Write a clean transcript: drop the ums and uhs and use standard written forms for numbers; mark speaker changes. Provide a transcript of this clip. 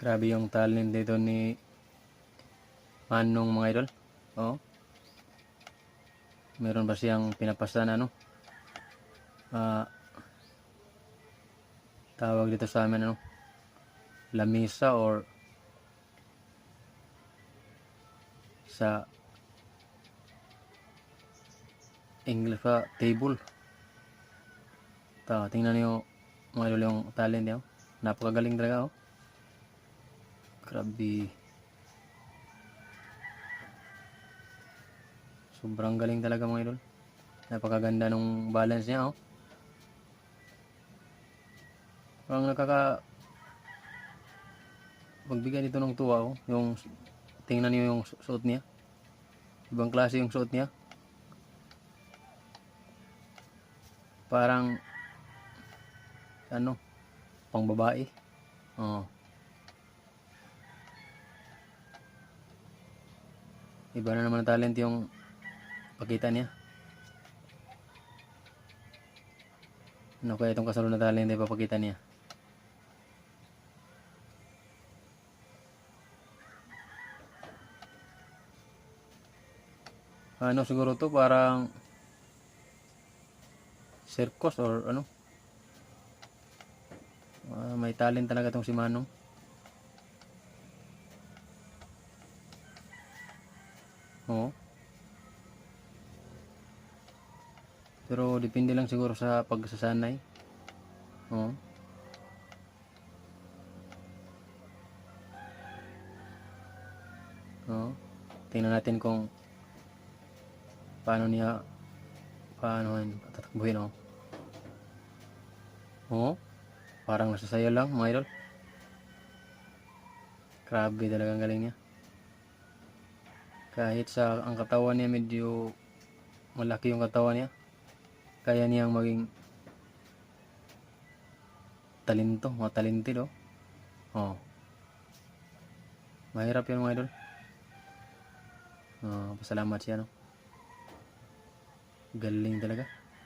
Speaker 1: Grabe yung talent dito ni Manong, mga idol. Oh, meron ba siyang pinapasa na ah, tawag dito sa amin lamisa, or sa English pa table. Tingnan niyo mga idol yung talent niya. Napakagaling talaga. Grabe. Sobrang galing talaga, mga idol. Napakaganda nung balance niya. Parang magbigay dito ng tuwa. Yung tingnan niyo yung suot niya. Ibang klase yung suot niya. Parang pang babae. Iba na naman ang talent yung pakita niya. Ano kaya itong kasunod na talent na ipapakita niya? Siguro to parang circus or may talent talaga tong si Manong. Pero depende lang siguro sa pagsasanay. Tingnan natin kung paano tatakbuhin. Parang nasasayaw lang, mga idol. Grabe talagang galing niya. Kahit ang katawan niya medyo malaki yung katawan niya, kaya niyang maging talented. Mahirap yun, mga idol. Pasalamat siya. Galing talaga.